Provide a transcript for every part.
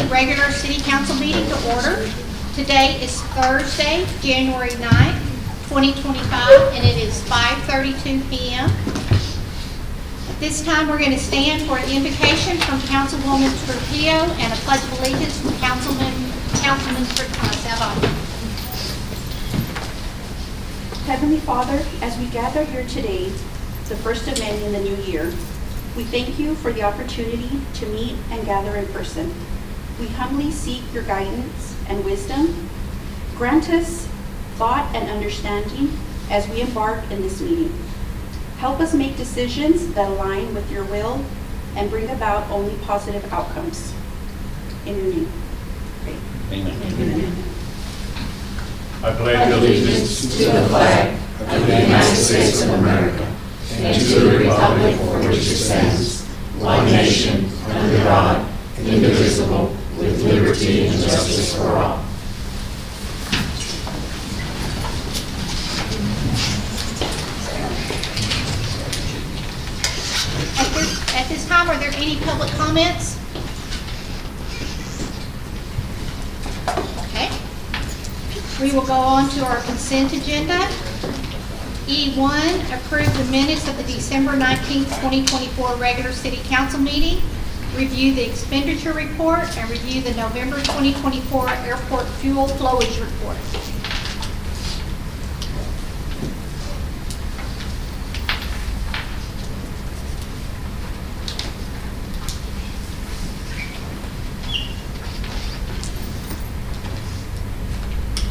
regular city council meeting to order. Today is Thursday, January 9th, 2025, and it is 5:32 p.m. At this time, we're going to stand for an invocation from Councilwoman Trujillo and a pledge of allegiance from Councilman Salvador. Heavenly Father, as we gather here today, the first of many in the new year, we thank you for the opportunity to meet and gather in person. We humbly seek your guidance and wisdom. Grant us thought and understanding as we embark in this meeting. Help us make decisions that align with your will and bring about only positive outcomes. In your name. Amen. Amen. I pledge allegiance to the flag of the United States of America and to the republic for which it stands, one nation, under God, indivisible, with liberty and justice for all. At this time, are there any public comments? Okay. We will go on to our consent agenda. E1, approve the minutes of the December 19th, 2024 regular city council meeting, review the expenditure report, and review the November 2024 airport fuel flowage report.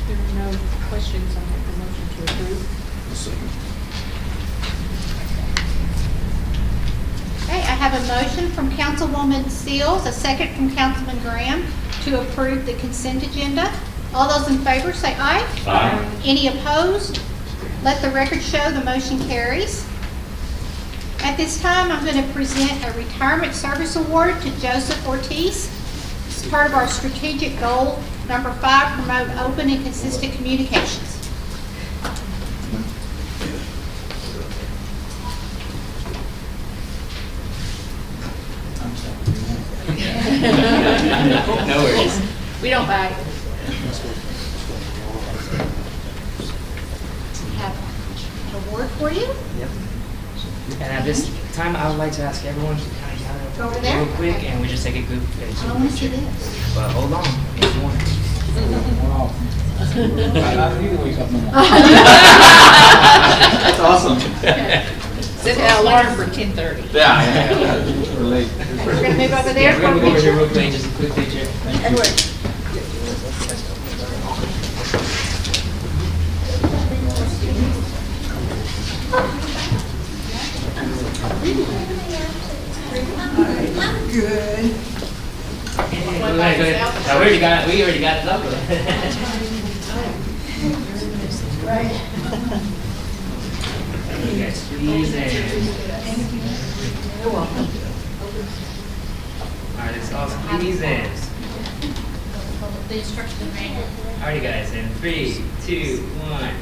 There are no questions. I'll make the motion to approve. Okay, I have a motion from Councilwoman Seals, a second from Councilman Graham to approve the consent agenda. All those in favor say aye. Aye. Any opposed? Let the record show the motion carries. At this time, I'm going to present a retirement service award to Joseph Ortiz. It's part of our strategic goal, number 5, promote open and consistent communications. No worries. We don't bite. We have an award for you. Yep. And at this time, I would like to ask everyone to kind of Go over gather there. real quick, and we just take a group picture. I want to see this. But hold on, if you want. That's awesome. Set the alarm for 10:30. Yeah. We're late. We're going to move over there Yeah, for we're a gonna go over here picture. real quick, just a quick picture. Edward. Go ahead. No, we already got it up. You guys squeeze in. You're welcome. All right, let's all squeeze in. The instruction manual. All right, guys, in 3, 2, 1.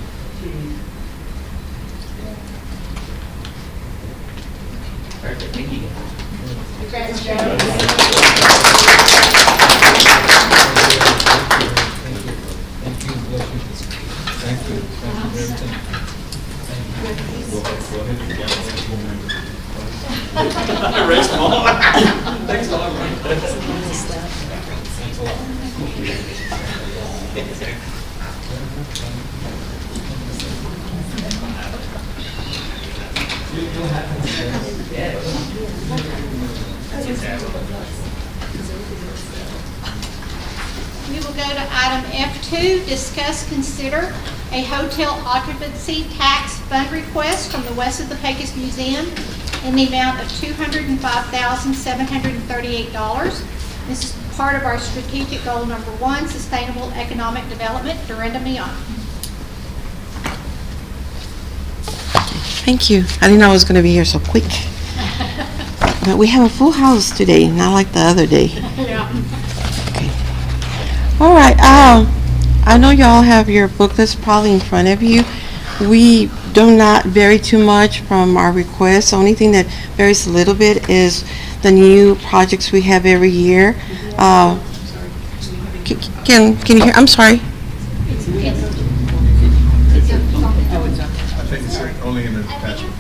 Perfect, thank you. I raised them all. Thanks a lot, man. We will go to item F2, discuss, consider a hotel occupancy tax fund request from the West of the Pecos Museum in the amount of $205,738. This is part of our strategic goal number 1, sustainable economic development. Dorinda Mion. Thank you. I didn't know I was going to be here so quick. But we have a full house today, not like the other day. Yeah. Okay. All right. I know y'all have your booklets probably in front of you. We do not vary too much from our requests. The only thing that varies a little bit is the new projects we have every year. Can you hear? I'm sorry. Yes. Oh, it's on. I think it's only in the attachment.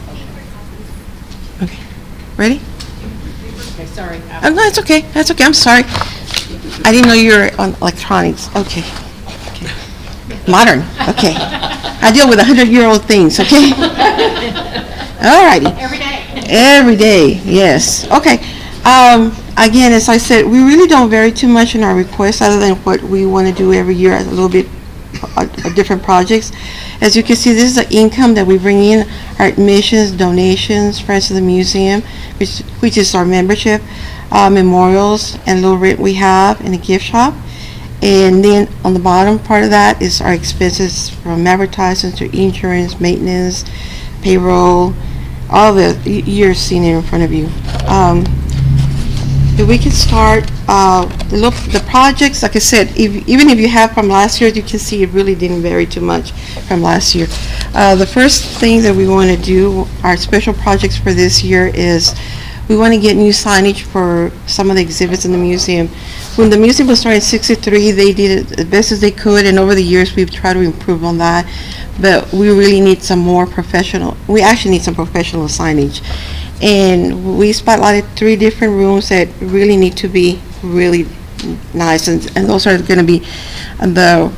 Okay. Ready? Okay, sorry. No, it's okay. That's okay. I'm sorry. I didn't know you were on electronics. Okay. Modern. Okay. I deal with 100-year-old things. Okay. All righty. Every day. Every day. Yes. Okay. Again, as I said, we really don't vary too much in our requests, other than what we want to do every year, a little bit different projects. As you can see, this is the income that we bring in: our admissions, donations, Friends of the Museum, which is our membership, memorials, and little rent we have in the gift shop. And then on the bottom part of that is our expenses, from advertising to insurance, maintenance, payroll, all the you're seeing it in front of you. If we can start, the projects, like I said, even if you have from last year, you can see it really didn't vary too much from last year. The first thing that we want to do, our special projects for this year, is we want to get new signage for some of the exhibits in the museum. When the museum was started in '63, they did it the best as they could, and over the years we've tried to improve on that. But we really need some more professional. We actually need some professional signage, and we spotlighted 3 different rooms that really need to be really nice, and those are going to be the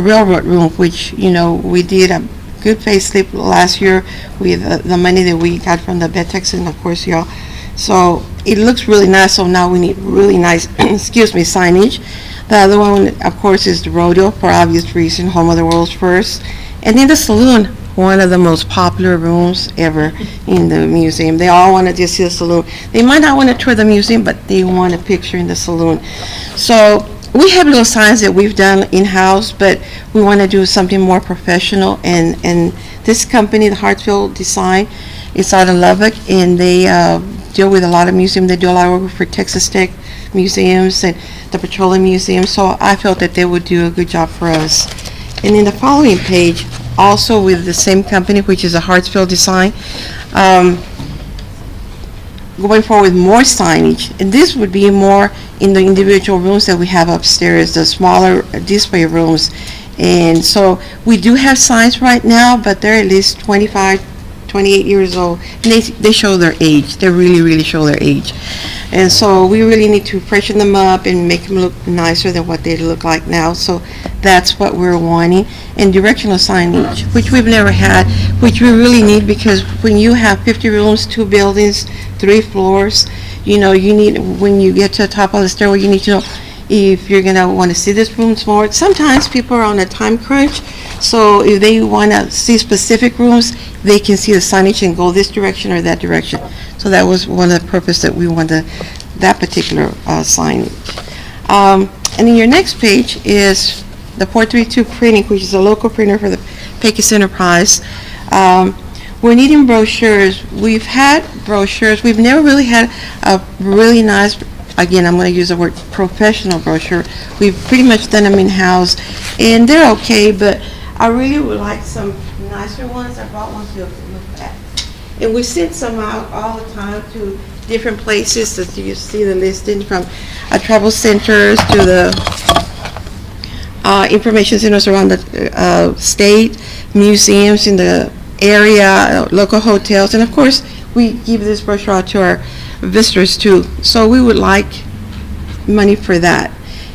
railroad room, which we did a good facelift last year with the money that we got from the Betex and of course y'all. So it looks really nice. So now we need really nice, signage. The other one, of course, is the rodeo, for obvious reason, home of the world's first. And then the saloon, one of the most popular rooms ever in the museum. They all want to just see the saloon. They might not want to tour the museum, but they want a picture in the saloon. So we have little signs that we've done in-house, but we want to do something more professional. And this company, the Hartsfield Design, is out of Lubbock, and they deal with a lot of museums. They do a lot of work for Texas Tech museums and the Petroleum Museum, so I felt that they would do a good job for us. And in the following page, also with the same company, which is a Hartsfield Design, going forward with more signage, and this would be more in the individual rooms that we have upstairs, the smaller display rooms. And so we do have signs right now, but they're at least 25, 28 years old, and they show their age. They really show their age. And so we really need to freshen them up and make them look nicer than what they look like now. So that's what we're wanting. And directional signage, which we've never had, which we really need, because when you have 50 rooms, 2 buildings, 3 floors, you need, when you get to the top of the stairway, you need to know if you're going to want to see this rooms more. Sometimes people are on a time crunch, so if they want to see specific rooms, they can see the signage and go this direction or that direction. So that was one of the purpose that we wanted that particular signage. And then your next page is the 432 printing, which is a local printer for the Pecos Enterprise. We're needing brochures. We've had brochures. We've never really had a really nice, again, I'm going to use the word professional brochure. We've pretty much done them in-house, and they're okay, but I really would like some nicer ones. I brought one to look at. And we send some out all the time to different places, that you see the listing, from travel centers to the information centers around the state, museums in the area, local hotels, and of course, we give this brochure out to our visitors too. So we would like money for that.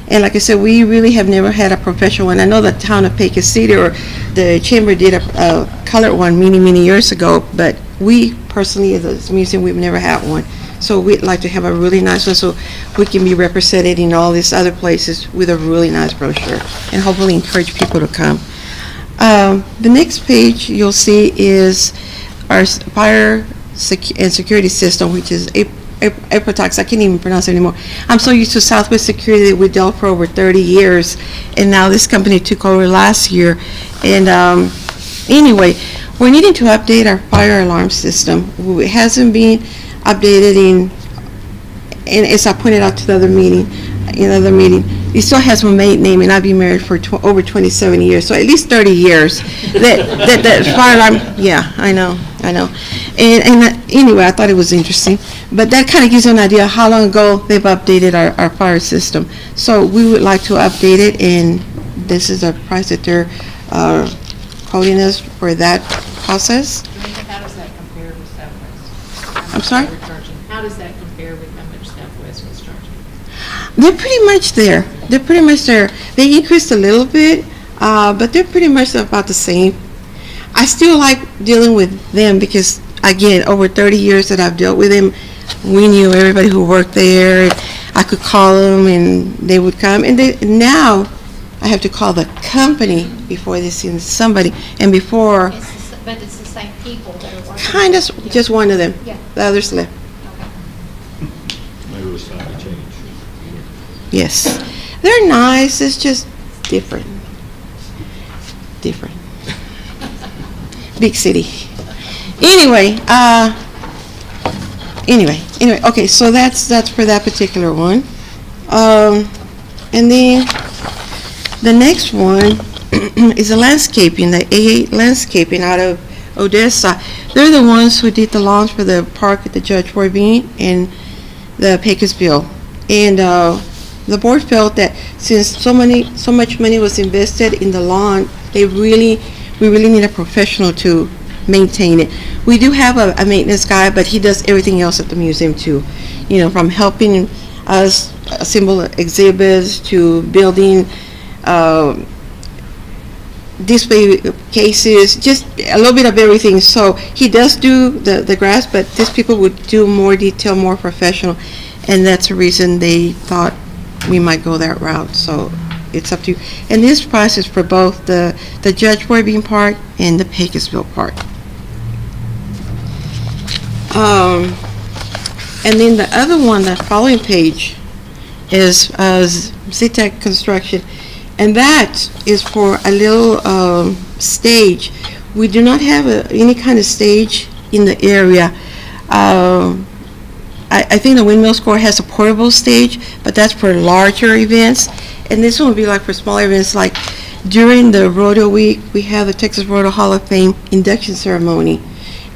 And like I said, we really have never had a professional one. I know the town of Pecos City or the chamber did a colored one many years ago, but we personally, as a museum, we've never had one. So we'd like to have a really nice one so we can be represented in all these other places with a really nice brochure, and hopefully encourage people to come. The next page you'll see is our fire and security system, which is Aprotax. I can't even pronounce it anymore. I'm so used to Southwest Security that we dealt for over 30 years, and now this company took over last year. And anyway, we're needing to update our fire alarm system. It hasn't been updated and as I pointed out to the other meeting, another meeting, he still has my maiden name, and I've been married for over 27 years, so at least 30 years. That as far as I'm, yeah, I know. And anyway, I thought it was interesting. But that kind of gives you an idea how long ago they've updated our fire system. So we would like to update it, and this is the price that they're quoting us for that process. How does that compare with Southwest? I'm sorry? How does that compare with how much Southwest was charging? They're pretty much there. They increased a little bit, but they're pretty much about the same. I still like dealing with them because, again, over 30 years that I've dealt with them, we knew everybody who worked there. And I could call them, and they would come. And now I have to call the company before they send somebody. And before, But it's the same people that are working. kind of just one of them. Yeah. The others left. Maybe it was time to change. Yes. They're nice. It's just different. Big city. Anyway, okay, so that's for that particular one. And then the next one is a landscaping, the A8 landscaping out of Odessa. They're the ones who did the lawns for the park at the Judge Roy Bean and the Pecos bill. And the board felt that since so much money was invested in the lawn, we really need a professional to maintain it. We do have a maintenance guy, but he does everything else at the museum too. From helping us assemble exhibits to building display cases, just a little bit of everything. So he does do the grass, but these people would do more detail, more professional, and that's the reason they thought we might go that route. So it's up to you. And this price is for both the Judge Roy Bean Park and the Pecosville Park. And then the other one, the following page, is ZTEC Construction. And that is for a little stage. We do not have any kind of stage in the area. I think the Windmill Score has a portable stage, but that's for larger events. And this one would be like for smaller events, like during the Rodeo Week, we have the Texas Rodeo Hall of Fame induction ceremony.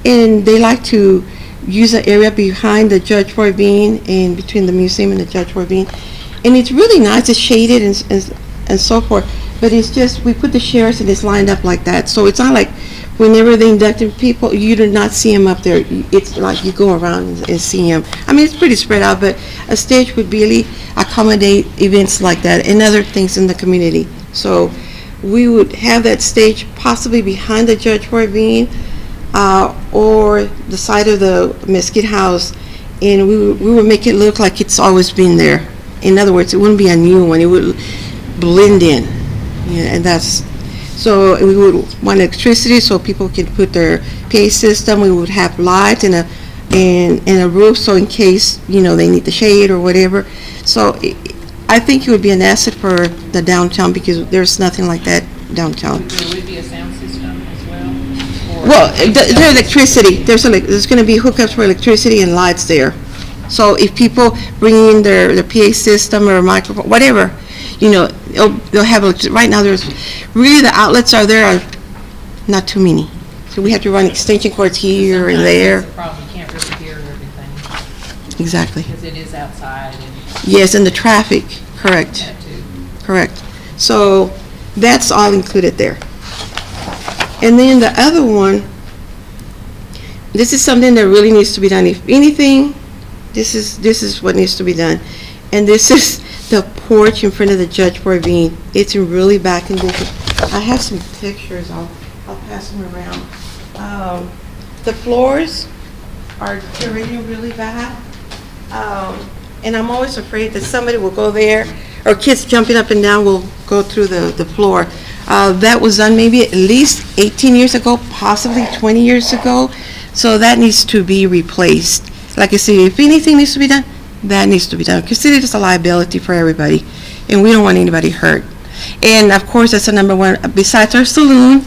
And they like to use the area behind the Judge Roy Bean and between the museum and the Judge Roy Bean. And it's really nice, it's shaded and so forth. But it's just, we put the chairs and it's lined up like that. So it's not like whenever they inducted people, you do not see them up there. It's like you go around and see them. I mean, it's pretty spread out, but a stage would really accommodate events like that and other things in the community. So we would have that stage possibly behind the Judge Roy Bean or the side of the Mesquite House, and we would make it look like it's always been there. In other words, it wouldn't be a new one. It would blend in. And that's, so we would want electricity so people can put their PA system. We would have lights and a roof, so in case, they need the shade or whatever. So I think it would be an asset for the downtown because there's nothing like that downtown. There would be a sound system as well? Well, there's electricity. There's going to be hookups for electricity and lights there. So if people bring in their PA system or microphone, whatever, they'll have electricity. Right now, there's really the outlets are not too many. So we have to run extension cords here and there. That's the problem. You can't really hear everything Exactly. because it is outside and Yes, and the traffic, correct, that too. correct. So that's all included there. And then the other one, this is something that really needs to be done. If anything, this is what needs to be done. And this is the porch in front of the Judge Roy Bean. It's in really bad condition. I have some pictures. I'll pass them around. The floors are deteriorating really bad. And I'm always afraid that somebody will go there, or kids jumping up and down will go through the floor. That was done maybe at least 18 years ago, possibly 20 years ago. So that needs to be replaced. Like I said, if anything needs to be done, that needs to be done. Consider it as a liability for everybody, and we don't want anybody hurt. And of course, that's the number one, besides our saloon,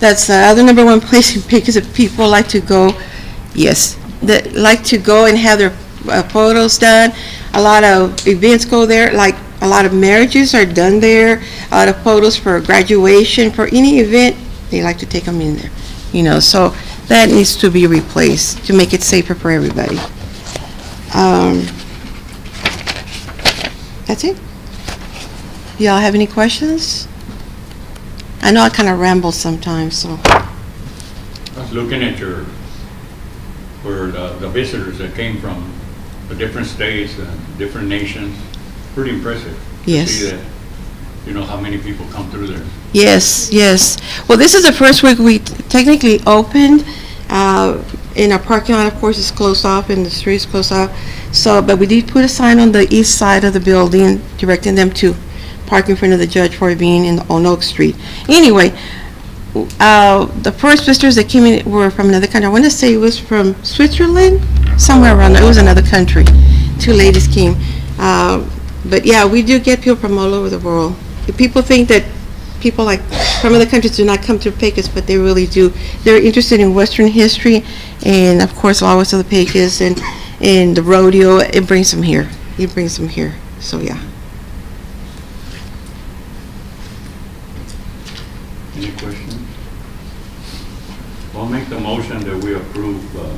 that's the other number one place in Pecos that people like to go. Yes, that like to go and have their photos done. A lot of events go there, like A lot of marriages are done there, a lot of photos for graduation, for any event, they like to take them in there. So that needs to be replaced to make it safer for everybody. That's it. Y'all have any questions? I know I kind of ramble sometimes, so. I was looking at where the visitors that came from the different states and different nations, pretty impressive. Yes. To see that, how many people come through there. Yes, yes. Well, this is the first week we technically opened. In our parking lot, of course, is closed off and the street's closed off. So, but we did put a sign on the east side of the building directing them to park in front of the judge for being on Oak Street. Anyway, the first visitors that came in were from another country. I want to say it was from Switzerland, somewhere around there. It was another country. 2 ladies came. But yeah, we do get people from all over the world. People think that people like from other countries do not come to Pecos, but they really do. They're interested in Western history, and of course, always to the Pecos and the rodeo. It brings them here. It brings them here. So yeah. Any questions? I'll make the motion that we approve the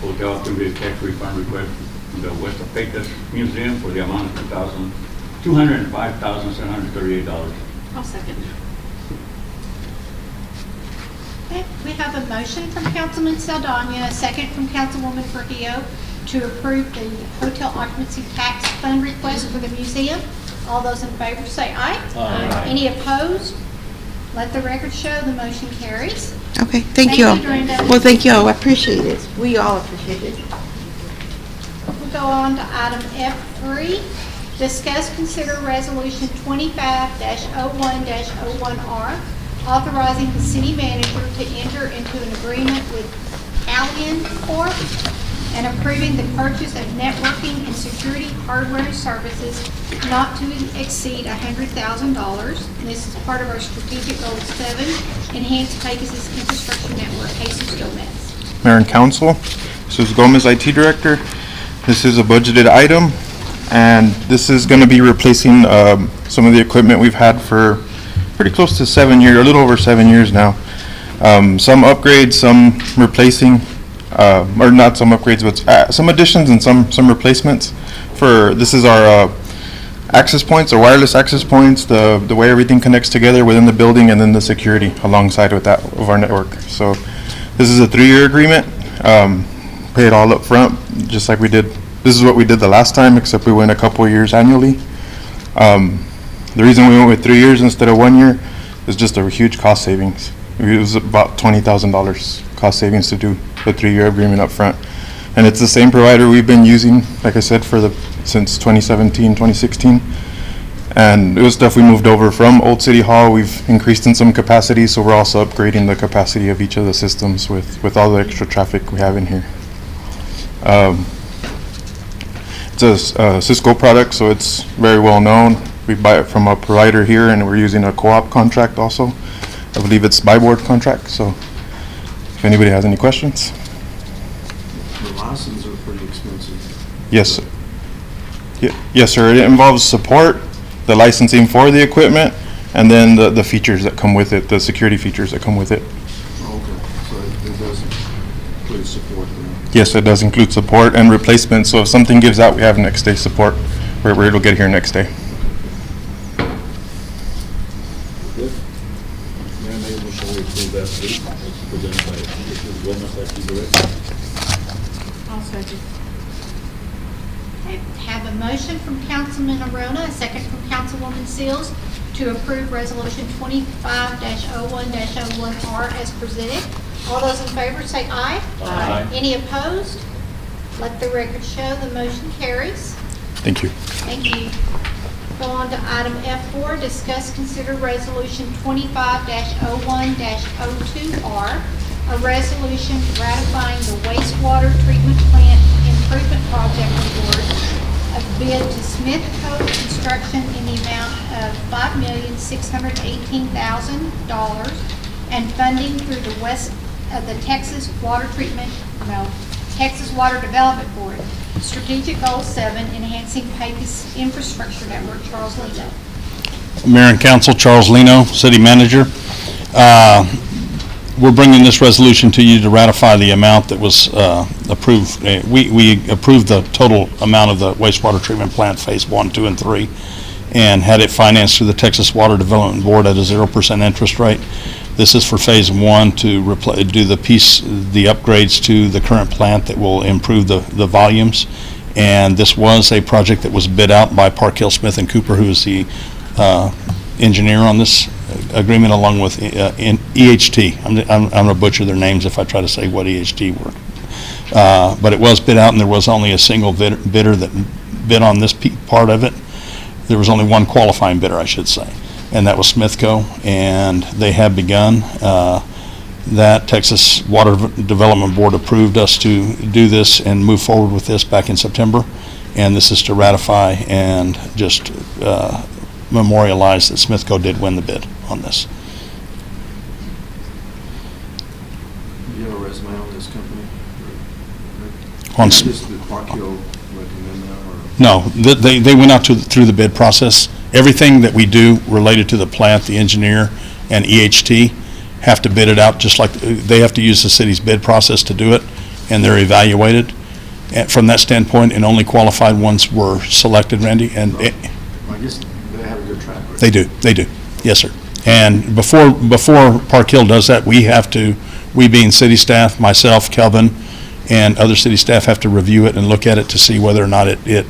hotel activity tax refund request from the West of Pecos Museum for the amount of $205,738. I'll second. Okay, we have a motion from Councilman Saldana, a second from Councilwoman Trujillo to approve the hotel occupancy tax fund request for the museum. All those in favor say aye. Aye. Any opposed? Let the record show the motion carries. Okay. Thank you all. Brenda. Well, thank you all. I appreciate it. We all appreciate it. We'll go on to item F3. Discuss, consider resolution 25-01-01R, authorizing the city manager to enter into an agreement with Allian Corp. and approving the purchase of networking and security hardware services not to exceed $100,000. This is part of our strategic goal 7, enhance Pecos' infrastructure network. Jesus Gomez. Mayor and Council, this is Gomez, IT Director. This is a budgeted item, and this is going to be replacing some of the equipment we've had for pretty close to 7 years, a little over 7 years now. Some upgrades, some replacing, or not some upgrades, but some additions and some replacements. This is our access points, or wireless access points, the way everything connects together within the building, and then the security alongside with that of our network. So this is a 3-year agreement. Pay it all up front, just like we did. This is what we did the last time, except we went a couple of years annually. The reason we went with 3 years instead of 1 year is just a huge cost savings. It was about $20,000 cost savings to do the 3-year agreement up front. And it's the same provider we've been using, like I said, since 2017, 2016. And it was stuff we moved over from Old City Hall. We've increased in some capacity, so we're also upgrading the capacity of each of the systems with all the extra traffic we have in here. It's a Cisco product, so it's very well known. We buy it from a provider here, and we're using a co-op contract also. I believe it's buy-board contract, so if anybody has any questions. The licenses are pretty expensive. Yes, sir. Yes, sir. It involves support, the licensing for the equipment, and then the features that come with it, the security features that come with it. Okay, so it does include support then. Yes, it does include support and replacement, so if something gives out, we have next day support, where it'll get here next day. Good. Mayor, maybe before we approve that, please, it's presented by Mrs. Gomez, IT Director. I'll second. Okay, have a motion from Councilman Arona, a second from Councilwoman Seals to approve Resolution 25-01-01R as presented. All those in favor say aye. Aye. Any opposed? Let the record show the motion carries. Thank you. Thank you. Go on to item F4, discuss, consider Resolution 25-01-02R, a resolution ratifying the wastewater treatment plant improvement project award of bid to Smith Code Construction in the amount of $5,618,000 and funding through the Texas Water Development Board. Strategic Goal 7, enhancing Pecos infrastructure network, Charles Lino. Mayor and Council, Charles Lino, City Manager. We're bringing this resolution to you to ratify the amount that was approved. We approved the total amount of the wastewater treatment plant Phase 1, 2, and 3, and had it financed through the Texas Water Development Board at a 0% interest rate. This is for Phase 1 to do the upgrades to the current plant that will improve the volumes. And this was a project that was bid out by Park Hill Smith and Cooper, who is the engineer on this agreement, along with EHT. I'm going to butcher their names if I try to say what EHT were. But it was bid out, and there was only a single bidder that bid on this part of it. There was only one qualifying bidder, I should say, and that was Smithco, and they have begun. That Texas Water Development Board approved us to do this and move forward with this back in September, and this is to ratify and just memorialize that Smithco did win the bid on this. Do you have a resume on this company? On Did Park Hill recommend that, or? No, they went out through the bid process. Everything that we do related to the plant, the engineer, and EHT have to bid it out, just like they have to use the city's bid process to do it, and they're evaluated. And from that standpoint, and only qualified ones were selected, Randy, and I guess they have a good track record. they do, yes, sir. And before Park Hill does that, we being city staff, myself, Kelvin, and other city staff have to review it and look at it to see whether or not it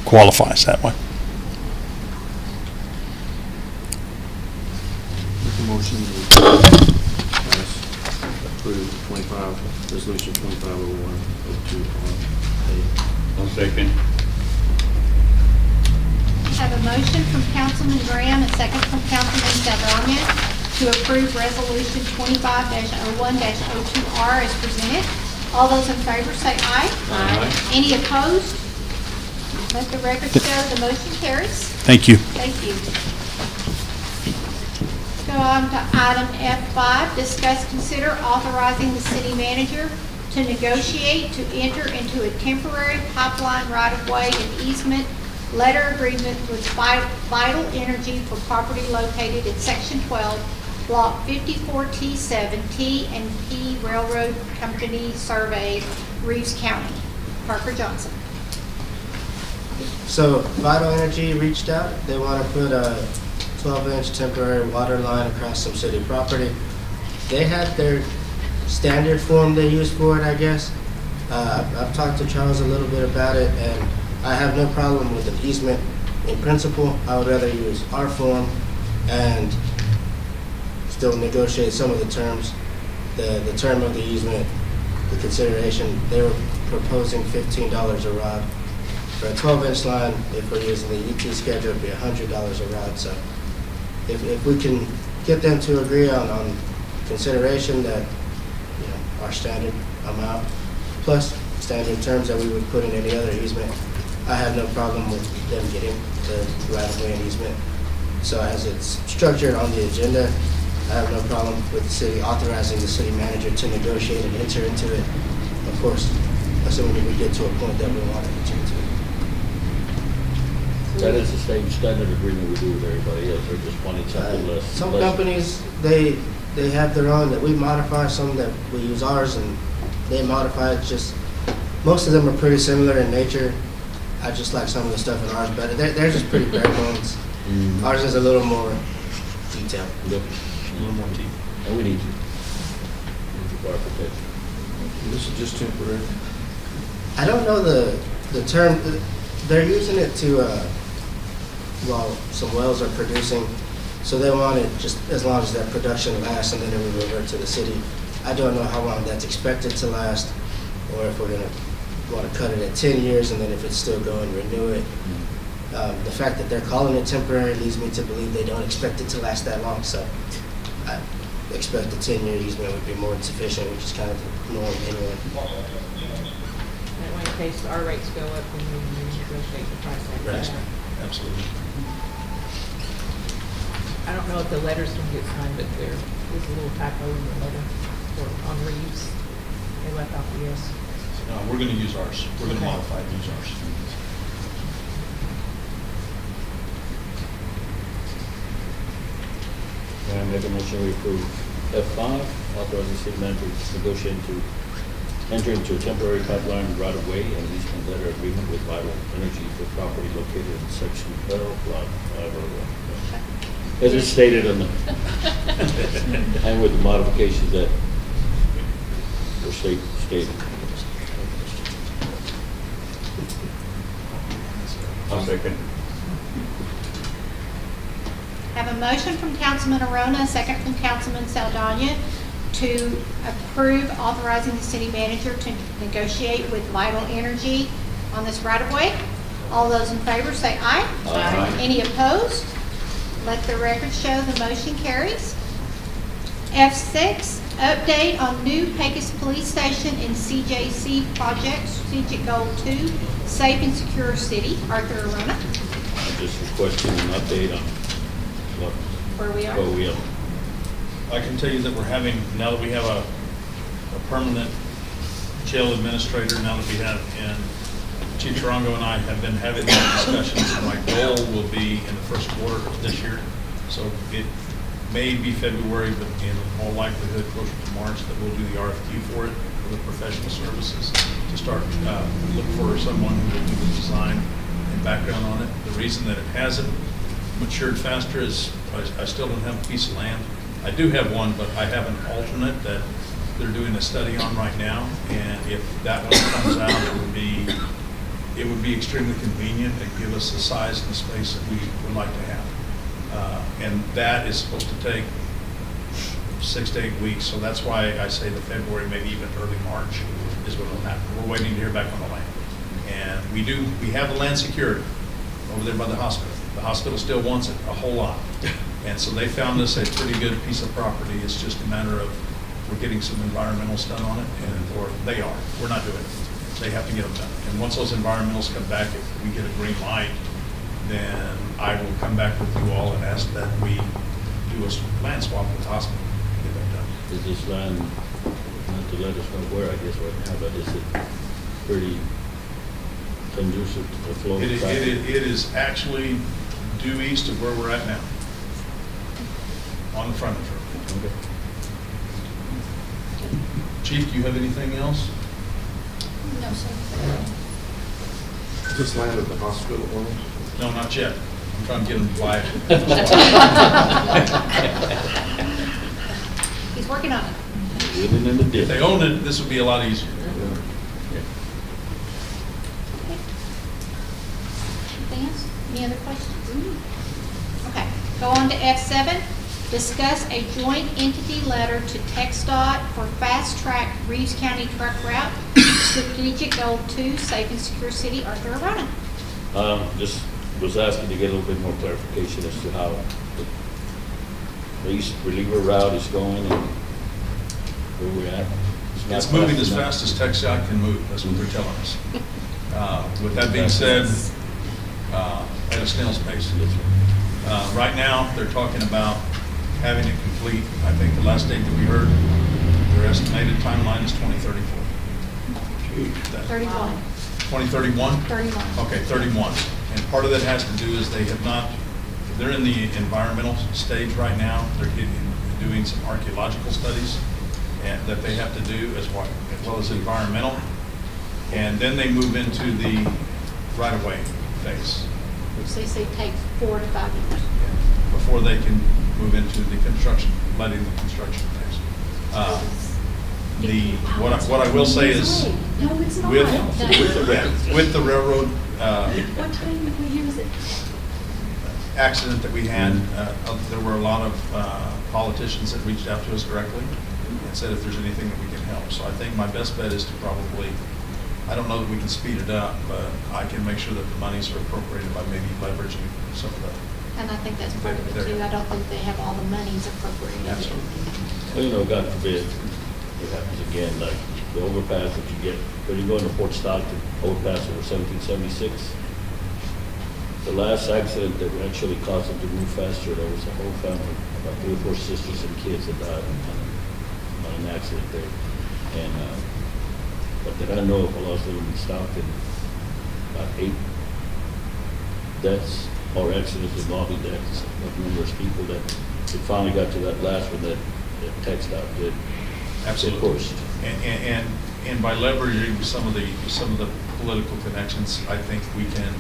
qualifies that way. Make a motion to approve resolution 250102 I'll second. I have a motion from Councilman Graham, a second from Councilman Saldana, to approve Resolution 25-01-02R as presented. All those in favor say aye. Aye. Any opposed? Let the record show the motion carries. Thank you. Thank you. Go on to item F5, discuss, consider authorizing the city manager to negotiate to enter into a temporary pipeline right-of-way and easement letter agreement with Vital Energy for property located in Section 12, Block 54T7, T&P Railroad Company Survey, Reeves County. Parker Johnson. So Vital Energy reached out. They want to put a 12-inch temporary water line across some city property. They had their standard form they use for it, I guess. I've talked to Charles a little bit about it, and I have no problem with an easement in principle. I would rather use our form and still negotiate some of the terms. The term of the easement, the consideration, they were proposing $15 a rod. For a 12-inch line, if we're using the ET schedule, it'd be $100 a rod. So if we can get them to agree on consideration that, you know, our standard amount plus standard terms that we would put in any other easement, I have no problem with them getting the right-of-way and easement. So as it's structured on the agenda, I have no problem with the city authorizing the city manager to negotiate and enter into it. Of course, assuming we get to a point that we want to enter into it. That is the same standard agreement we do with everybody else, or just wanting something less? Some companies, they have their own that we modify, some that we use ours and they modify it. Just most of them are pretty similar in nature. I just like some of the stuff in ours better. They're just pretty bare bones. Mm-hmm. Ours is a little more detailed. Yep. A little more teeth. And we need you. Fire protection. This is just temporary. I don't know the term. They're using it to, while some wells are producing, so they want it just as long as that production lasts, and then it will revert to the city. I don't know how long that's expected to last, or if we're going to want to cut it at 10 years, and then if it's still going, renew it. The fact that they're calling it temporary leads me to believe they don't expect it to last that long, so I expect a 10-year easement would be more than sufficient, which is kind of the norm anyway. That way, in case our rates go up, then we negotiate the price after Right. that. Absolutely. I don't know if the letters can get signed, but there is a little typo in the letter on Reeves. They left off the S. No, we're gonna use ours. We're gonna modify and use ours. Can I make a motion we approve F5, authorizing city manager to negotiate to enter into a temporary pipeline right-of-way and easement letter agreement with Vital Energy for property located in section 12, lot 501. As it's stated on the, and with the modifications that were stated. I'll second. Have a motion from Councilman Arona, a second from Councilman Saldana to approve authorizing the city manager to negotiate with Vital Energy on this right-of-way. All those in favor say aye. Aye. Any opposed? Let the record show the motion carries. F6, update on new Pecos Police Station in CJC project, Strategic Goal 2, Safe and Secure City. Arthur Arona, I'm just requesting an update on what where we are. where we are. I can tell you that we're having, now that we have a permanent jail administrator, now that we have, and Chief Tarango and I have been having these discussions, and my goal will be in the first quarter of this year. So it may be February, but in all likelihood, closer to March, that we'll do the RFQ for it, for the professional services, to start, look for someone who will do the design and background on it. The reason that it hasn't matured faster is I still don't have a piece of land. I do have one, but I have an alternate that they're doing a study on right now, and if that one comes out, it would be extremely convenient and give us the size and the space that we would like to have. And that is supposed to take 6 to 8 weeks, so that's why I say the February, maybe even early March is what will happen. We're waiting to hear back on the land. And we have the land secured over there by the hospital. The hospital still wants it a whole lot. And so they found us a pretty good piece of property. It's just a matter of we're getting some environmentals done on it, or they are. We're not doing it. They have to get them done. And once those environmentals come back, if we get a green light, then I will come back with you all and ask that we do a land swap with the hospital to get that done. Is this land, not to let us know where, I guess, right now, but is it pretty conducive to the flow of It traffic? is actually due east of where we're at now, on the frontage road. Okay. Chief, do you have anything else? No, sir. This land at the hospital owns? No, not yet. I'm trying to get them to buy it. He's working on it. Living in the If dip. they owned it, this would be a lot easier. Anything else? Any other questions? Okay, go on to F7. Discuss a joint entity letter to TxDOT for fast-track Reeves County truck route, Strategic Goal 2, Safe and Secure City. Arthur Arona. Just was asking to get a little bit more clarification as to how the east reliever route is going and where we're at. not It's moving as enough. fast as TxDOT can move, that's what they're telling us. With that being said, at a snail's pace. Right now, they're talking about having it complete. I think the last date that we heard, their estimated timeline is 2034. 31. 2031? 31. Okay, 31. And part of that has to do is they have not, they're in the environmental stage right now. They're doing some archaeological studies and that they have to do as well as environmental. And then they move into the right-of-way phase Which they say takes 4 to 5 years. before they can move into the construction, letting the construction phase. What I will say is, No, it's not. with the railroad What time did we use it? accident that we had, there were a lot of politicians that reached out to us directly and said if there's anything that we can help. So I think my best bet is to probably, I don't know that we can speed it up, but I can make sure that the monies are appropriated by maybe leveraging some of the. And I think that's part of it too. I don't think they have all the monies appropriated. Well, you know, God forbid, it happens again, like the overpass that you get, when you go into Port Stockton, overpass over 1776. The last accident that actually caused them to move faster, there was a whole family, about 3 or 4 sisters and kids that died on an accident there. And but that I know of, while I was living in Stockton, about 8 deaths or accidents involving deaths of numerous people, that it finally got to that last one that text out did. Absolutely. Pushed. And by leveraging some of the political connections, I think we can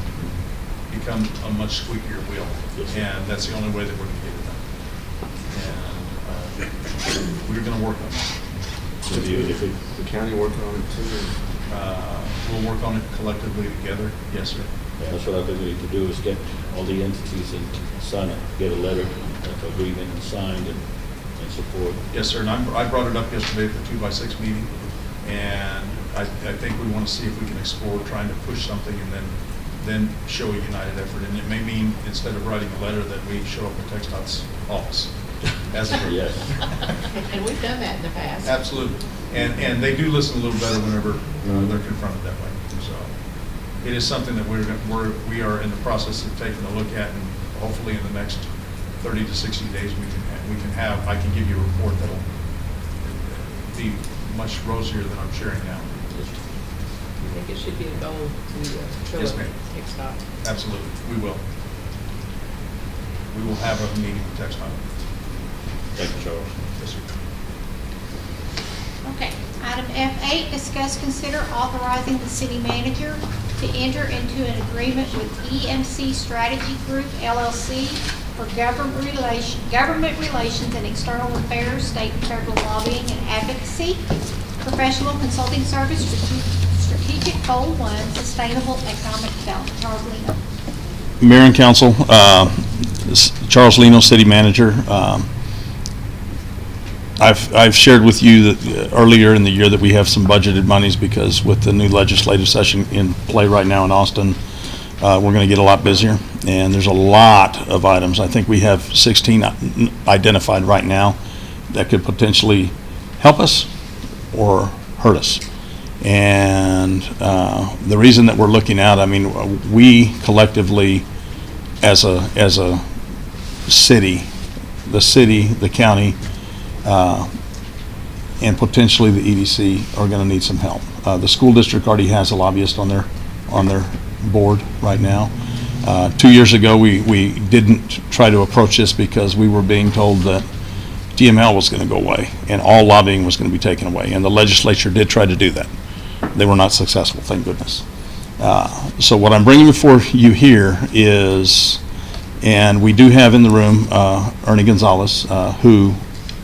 become a much squeakier wheel. Yes. And that's the only way that we're going to get it done. And we're going to work on that. So if it, The county working on it too? We'll work on it collectively together. Yes, sir. yeah, that's what I think we need to do, is get all the entities and sign it, get a letter of agreement and signed and support. Yes, sir. And I brought it up yesterday at the 2x6 meeting, and I think we want to see if we can explore trying to push something and then show a united effort. And it may mean, instead of writing a letter, that we show up at TxDOT's office as a group. Yes. And we've done that in the past. Absolutely. And they do listen a little better whenever they're confronted that way. So it is something that we are in the process of taking a look at, and hopefully in the next 30 to 60 days I can give you a report that'll be much rosier than I'm sharing now. I think it should be a goal to show Yes, up ma'am. at TxDOT. Absolutely, we will. We will have a meeting with TxDOT. Thank you, Charles. Yes, sir. Okay, item F8, discuss, consider authorizing the city manager to enter into an agreement with EMC Strategy Group LLC for government relations and external affairs, state and federal lobbying and advocacy, professional consulting service, strategic goal 1, sustainable economic development. Charles Lino. Mayor and council, Charles Lino, city manager. I've shared with you that earlier in the year that we have some budgeted monies, because with the new legislative session in play right now in Austin, we're going to get a lot busier, and there's a lot of items. I think we have 16 identified right now that could potentially help us or hurt us. And the reason that we're looking out, I mean, we collectively as a city, the county, and potentially the EDC are going to need some help. The school district already has a lobbyist on their board right now. 2 years ago, we didn't try to approach this because we were being told that DML was going to go away and all lobbying was going to be taken away. And the legislature did try to do that. They were not successful, thank goodness. So what I'm bringing before you here is, and we do have in the room Ernie Gonzalez, who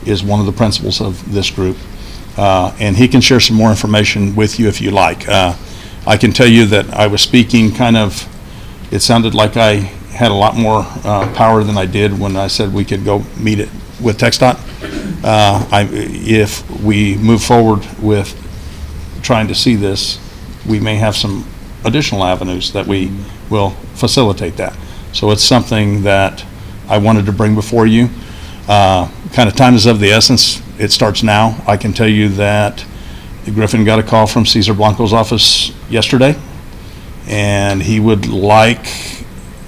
is one of the principals of this group, and he can share some more information with you if you like. I can tell you that I was speaking it sounded like I had a lot more power than I did when I said we could go meet it with TxDOT. If we move forward with trying to see this, we may have some additional avenues that we will facilitate that. So it's something that I wanted to bring before you. Kind of time is of the essence. It starts now. I can tell you that Griffin got a call from Cesar Blanco's office yesterday, and he would like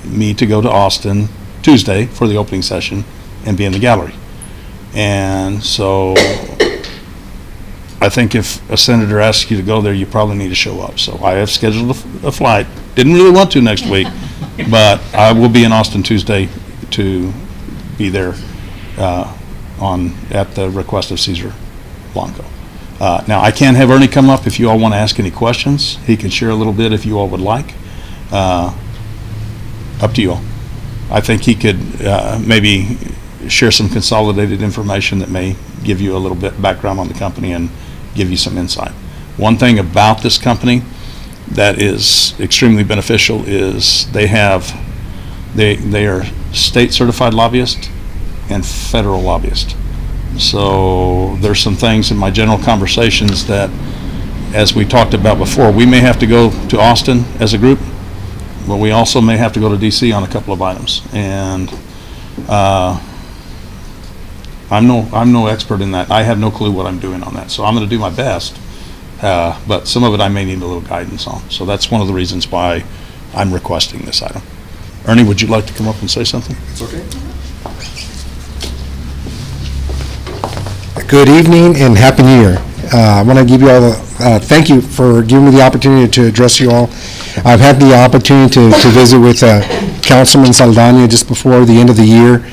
me to go to Austin Tuesday for the opening session and be in the gallery. And so I think if a senator asks you to go there, you probably need to show up. So I have scheduled a flight. Didn't really want to next week, but I will be in Austin Tuesday to be there at the request of Cesar Blanco. Now, I can have Ernie come up if you all want to ask any questions. He can share a little bit if you all would like. Up to you all. I think he could maybe share some consolidated information that may give you a little bit background on the company and give you some insight. One thing about this company that is extremely beneficial is they are state certified lobbyists and federal lobbyists. So there's some things in my general conversations that, as we talked about before, we may have to go to Austin as a group, but we also may have to go to DC on a couple of items. And I'm no expert in that. I have no clue what I'm doing on that. So I'm going to do my best, but some of it I may need a little guidance on. So that's one of the reasons why I'm requesting this item. Ernie, would you like to come up and say something? It's okay. Good evening and Happy New Year. I want to give you all thank you for giving me the opportunity to address you all. I've had the opportunity to visit with Councilman Saldana just before the end of the year.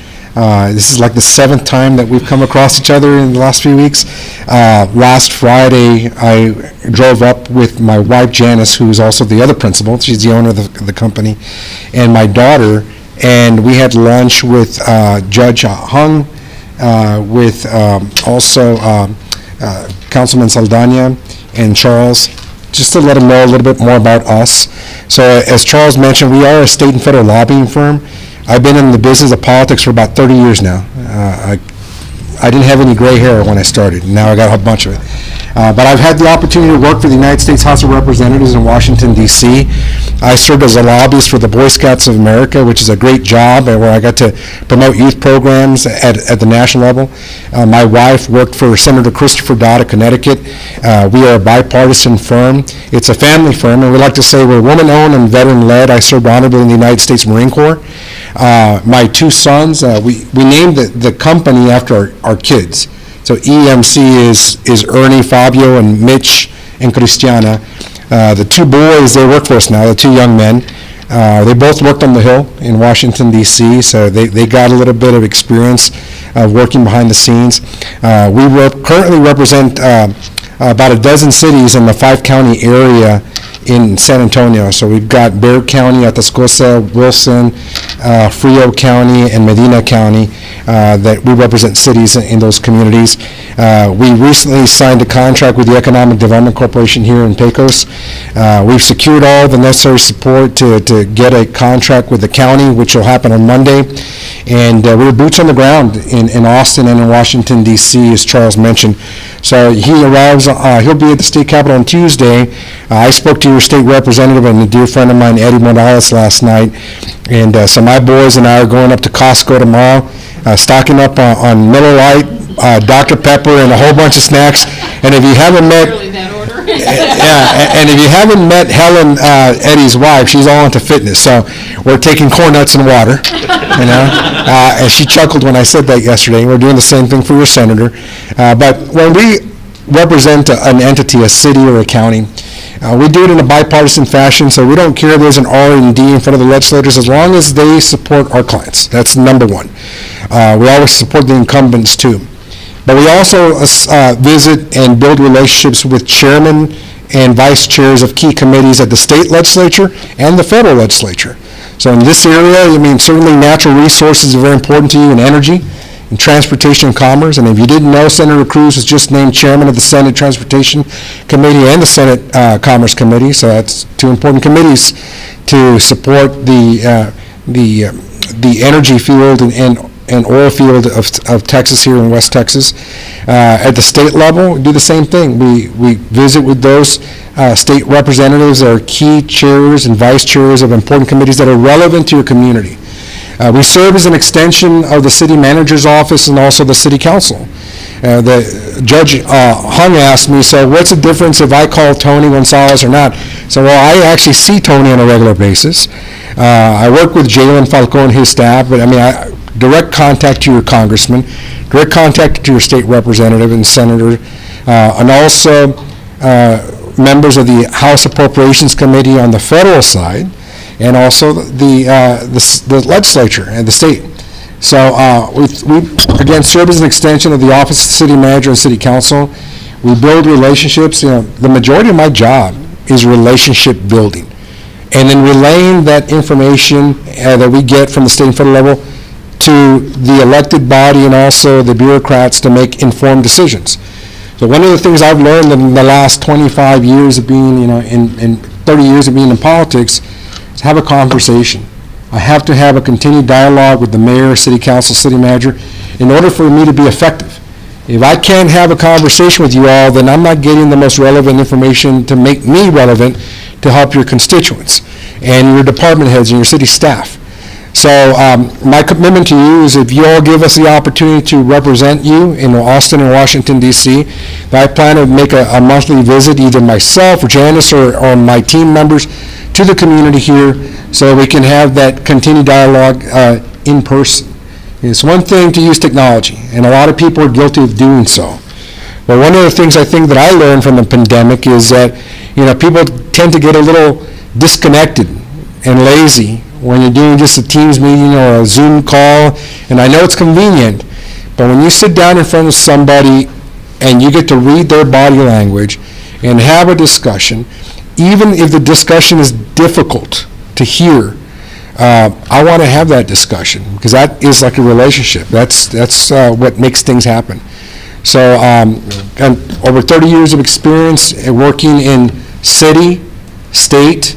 This is like the 7th time that we've come across each other in the last few weeks. Last Friday, I drove up with my wife Janice, who's also the other principal. She's the owner of the company, and my daughter, and we had lunch with Judge Hung, with also Councilman Saldana and Charles, just to let them know a little bit more about us. So as Charles mentioned, we are a state and federal lobbying firm. I've been in the business of politics for about 30 years now. I didn't have any gray hair when I started. Now I got a bunch of it. But I've had the opportunity to work for the United States House of Representatives in Washington, D.C. I served as a lobbyist for the Boy Scouts of America, which is a great job, and where I got to promote youth programs at the national level. My wife worked for Senator Christopher Dodd of Connecticut. We are a bipartisan firm. It's a family firm, and we like to say we're woman-owned and veteran-led. I served honorably in the United States Marine Corps. My 2 sons, we named the company after our kids. So EMC is Ernie, Fabio, and Mitch, and Cristiana. The 2 boys, they work for us now, the 2 young men. They both worked on the Hill in Washington, D.C., so they got a little bit of experience working behind the scenes. We currently represent about a dozen cities in the 5-county area in San Antonio. So we've got Bexar County, Atascosa, Wilson, Frio County, and Medina County that we represent cities in those communities. We recently signed a contract with the Economic Development Corporation here in Pecos. We've secured all the necessary support to get a contract with the county, which will happen on Monday. And we're boots on the ground in Austin and in Washington, D.C., as Charles mentioned. So he arrives, he'll be at the state capitol on Tuesday. I spoke to your state representative and a dear friend of mine, Eddie Morales, last night. And so my boys and I are going up to Costco tomorrow, stocking up on Miller Lite, Dr. Pepper, and a whole bunch of snacks. And if you haven't met... Really that order? and if you haven't met Helen, Eddie's wife, she's all into fitness. So we're taking corn nuts and water, you know. And she chuckled when I said that yesterday. We're doing the same thing for your senator. But when we represent an entity, a city or a county, we do it in a bipartisan fashion, so we don't care if there's an R&D in front of the legislators as long as they support our clients. That's number one. We always support the incumbents too. But we also visit and build relationships with chairmen and vice chairs of key committees at the state legislature and the federal legislature. So in this area, I mean, certainly natural resources are very important to you, and energy, and transportation and commerce. And if you didn't know, Senator Cruz was just named chairman of the Senate Transportation Committee and the Senate Commerce Committee. So that's 2 important committees to support the energy field and oil field of Texas here in West Texas. At the state level, we do the same thing. We visit with those state representatives that are key chairs and vice chairs of important committees that are relevant to your community. We serve as an extension of the city manager's office and also the city council. The Judge Hung asked me, so what's the difference if I call Tony Gonzalez or not? So, well, I actually see Tony on a regular basis. I work with Jalen Falcone and his staff, but I mean, direct contact to your congressman, direct contact to your state representative and senator, and also members of the House Appropriations Committee on the federal side, and also the legislature and the state. So we again serve as an extension of the office of the city manager and city council. We build relationships. You know, the majority of my job is relationship building, and then relaying that information that we get from the state and federal level to the elected body and also the bureaucrats to make informed decisions. So one of the things I've learned in the last 25 years of being, you know, in 30 years of being in politics, is have a conversation. I have to have a continued dialogue with the mayor, city council, city manager, in order for me to be effective. If I can't have a conversation with you all, then I'm not getting the most relevant information to make me relevant to help your constituents and your department heads and your city staff. So my commitment to you is if you all give us the opportunity to represent you in Austin and Washington, D.C., I plan to make a monthly visit, either myself or Janice or my team members, to the community here so we can have that continued dialogue in person. It's one thing to use technology, and a lot of people are guilty of doing so. But one of the things I think that I learned from the pandemic is that, people tend to get a little disconnected and lazy when you're doing just a Teams meeting or a Zoom call, and I know it's convenient, but when you sit down in front of somebody and you get to read their body language and have a discussion, even if the discussion is difficult to hear, I want to have that discussion, because that is like a relationship. That's what makes things happen. So, and over 30 years of experience working in city, state,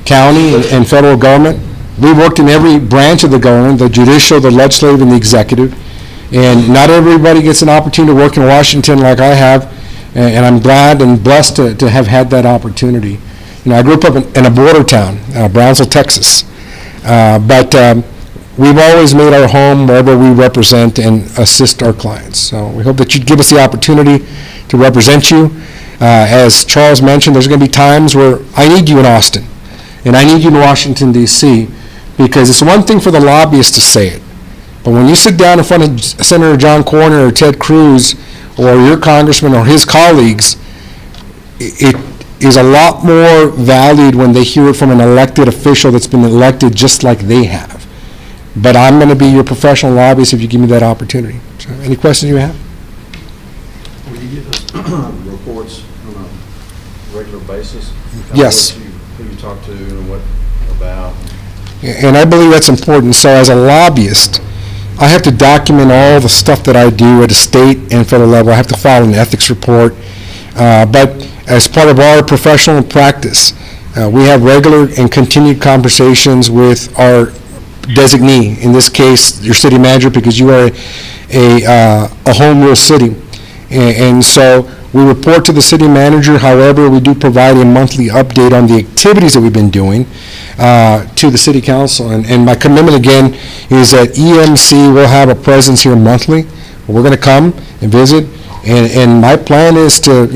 county, and federal government. We've worked in every branch of the government, the judicial, the legislative, and the executive. And not everybody gets an opportunity to work in Washington like I have, and I'm glad and blessed to have had that opportunity. I grew up in a border town, Brownsville, Texas. But we've always made our home wherever we represent and assist our clients. So we hope that you'd give us the opportunity to represent you. As Charles mentioned, there's going to be times where I need you in Austin, and I need you in Washington, D.C., because it's one thing for the lobbyists to say it. But when you sit down in front of Senator John Corner or Ted Cruz or your congressman or his colleagues, it is a lot more valued when they hear it from an elected official that's been elected just like they have. But I'm going to be your professional lobbyist if you give me that opportunity. So, any questions you have? Will you give us reports on a regular basis? Yes. Who you talk to and what about? And I believe that's important. So as a lobbyist, I have to document all the stuff that I do at a state and federal level. I have to file an ethics report. But as part of our professional practice, we have regular and continued conversations with our designee, in this case, your city manager, because you are a home rule city. And so we report to the city manager. However, we do provide a monthly update on the activities that we've been doing to the city council. And my commitment, again, is that EMC will have a presence here monthly. We're going to come and visit. And my plan is to,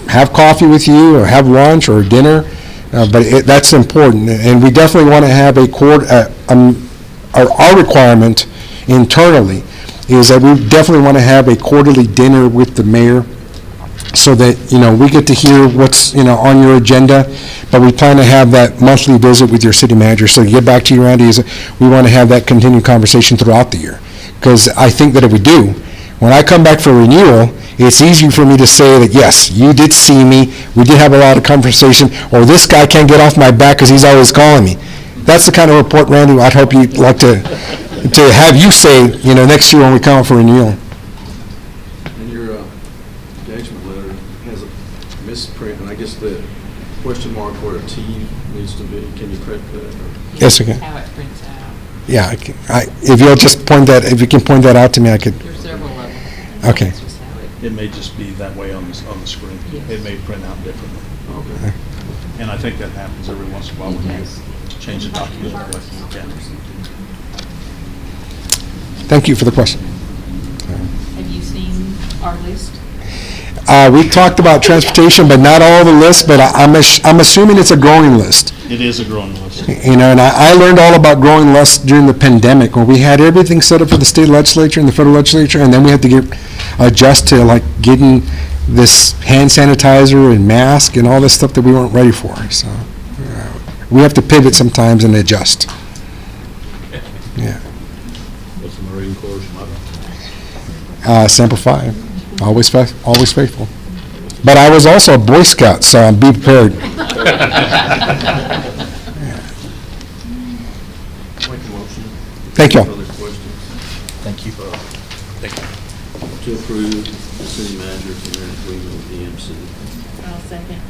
have coffee with you or have lunch or dinner, but that's important. And we definitely want to have our requirement internally is that we definitely want to have a quarterly dinner with the mayor so that, we get to hear what's, on your agenda, but we plan to have that monthly visit with your city manager. So to get back to you, Randy, is we want to have that continued conversation throughout the year. Because I think that if we do, when I come back for renewal, it's easy for me to say that, yes, you did see me, we did have a lot of conversation, or this guy can't get off my back because he's always calling me. That's the kind of report, Randy, I'd hope you'd like to have you say, next year when we come up for renewal. And your engagement letter has a misprint, and I guess the question mark where a T needs to be, can you correct that? Yes, I can. How it prints out. Yeah, I can. If you'll just if you can point that out to me, I could. There's several of them. Okay. That's just how it- It may just be that way on the screen. Yes. It may print out differently. Okay. And I think that happens every once in a while when you change the document that way. Yeah. Thank you for the question. Have you seen our list? We talked about transportation, but not all the lists, but I'm assuming it's a growing list. It is a growing list. And I learned all about growing lists during the pandemic, when we had everything set up for the state legislature and the federal legislature, and then we had to adjust to getting this hand sanitizer and mask and all this stuff that we weren't ready for. So we have to pivot sometimes and adjust. Yeah. What's the Marine Corps motto? Semper Fi, always faithful. But I was also a Boy Scout, so be prepared. Make a motion. Thank you. Other questions? Thank you. Thank you. To approve the city manager to enter agreement with EMC. I'll second.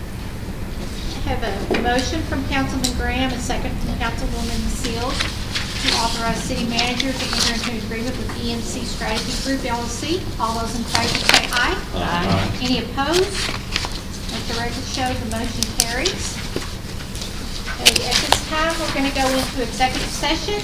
I have a motion from Councilman Graham, a second from Councilwoman Seals, to authorize city manager to enter into agreement with EMC Strategy Group LLC. All those in favor say aye. Aye. Any opposed? Let the record show the motion carries. Okay, at this time, we're going to go into executive session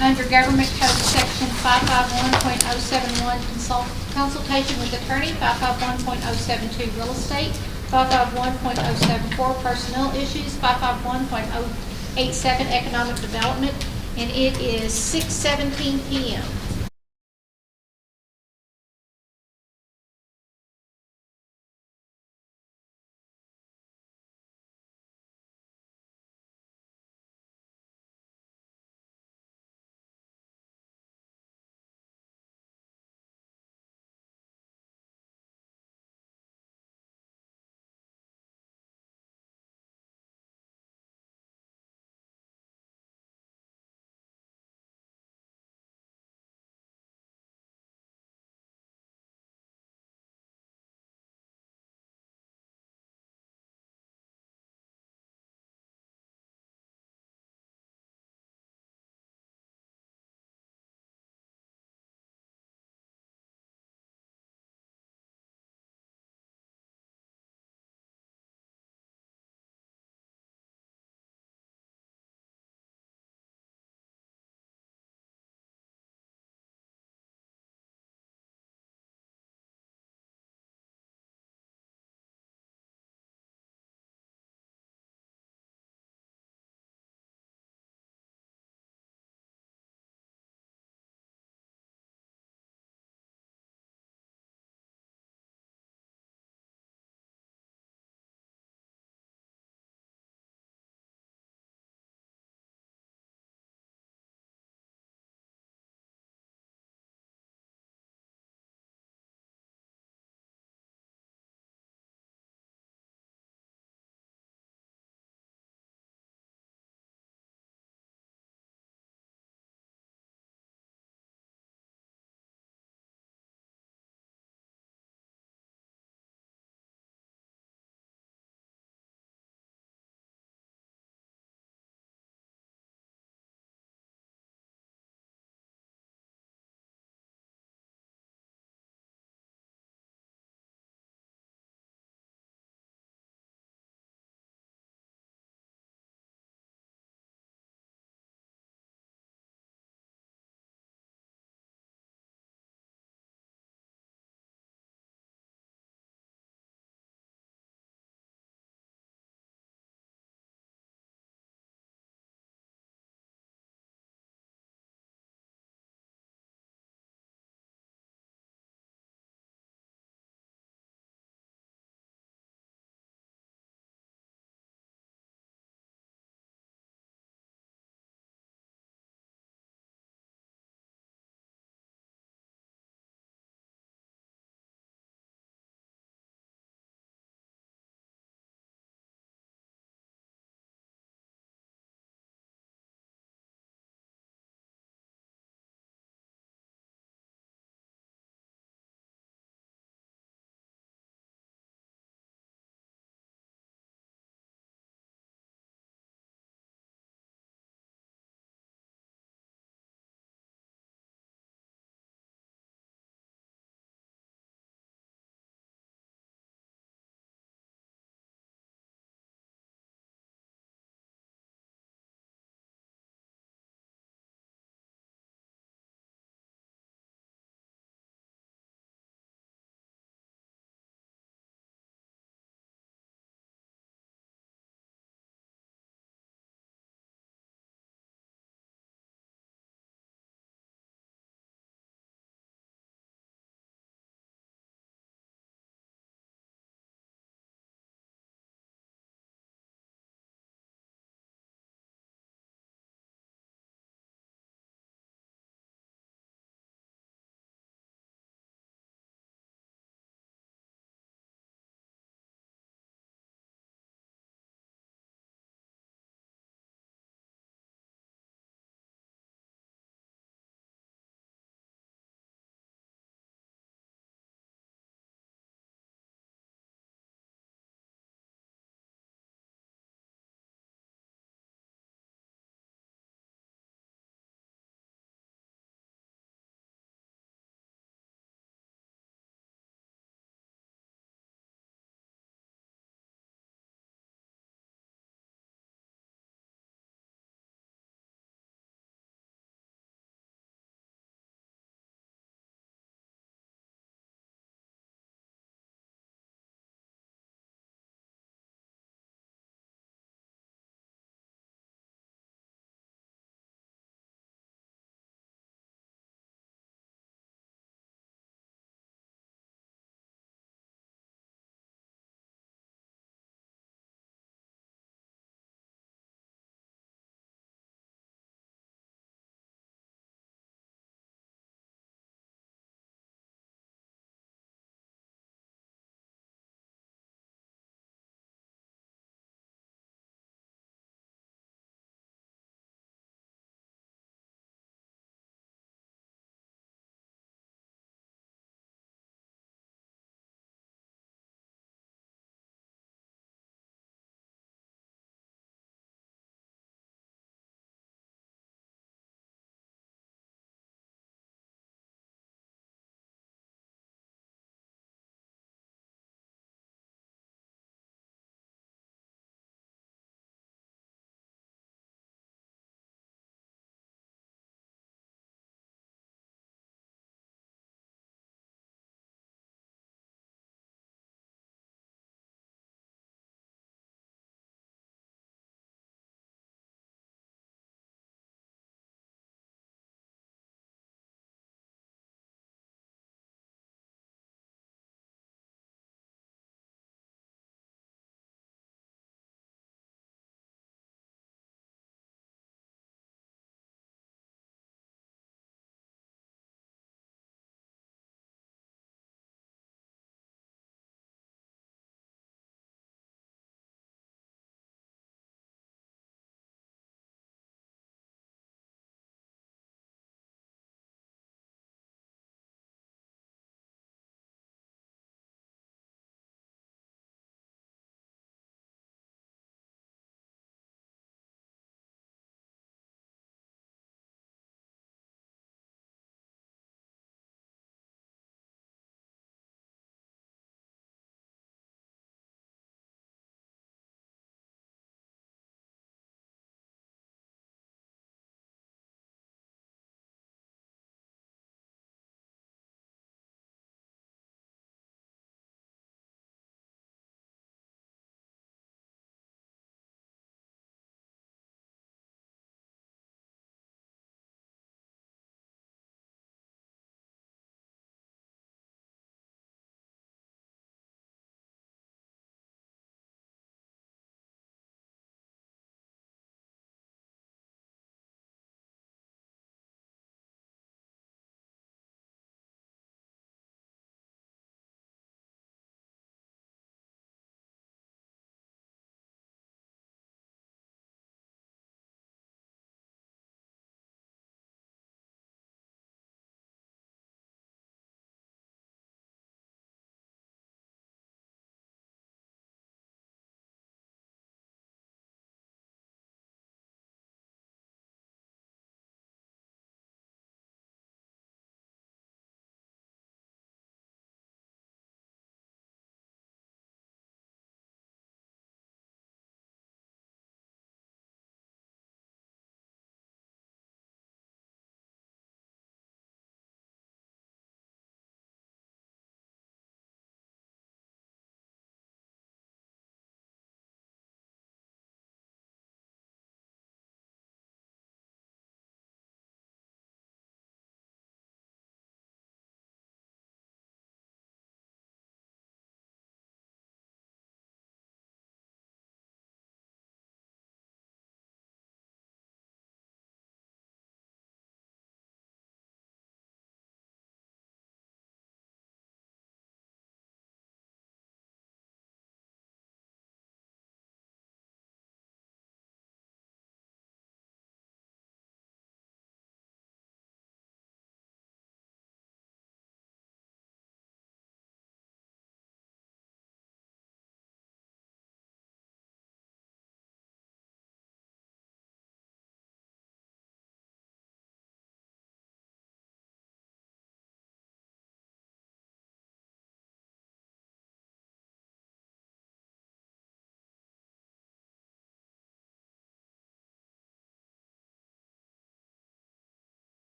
under Government Code Section 551.071, consultation with attorney, 551.072, real estate, 551.074, personnel issues, 551.087, economic development, and it is 6:17 p.m.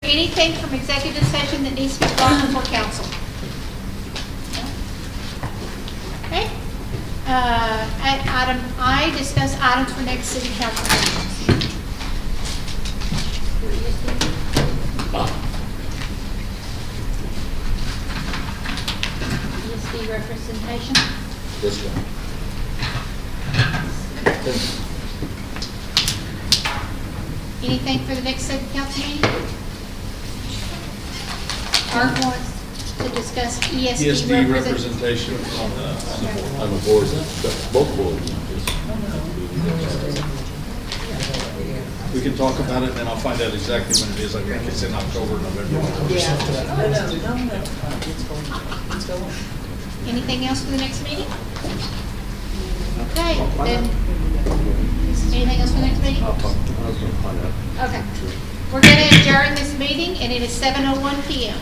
Anything from executive session that needs to be brought before council? Okay. At item I, discuss items for next city council meetings. ESD representation. This one. Anything for the next city council meeting? Art wants to discuss ESD ESD representation. representation On the boards, both boards, not just. we can talk about it, and then I'll find out exactly when it is. I think it's in October, November. Anything else for the next meeting? Okay, then, anything else for the next meeting? I was going to find out. Okay. We're going to adjourn this meeting, and it is 7:01 PM.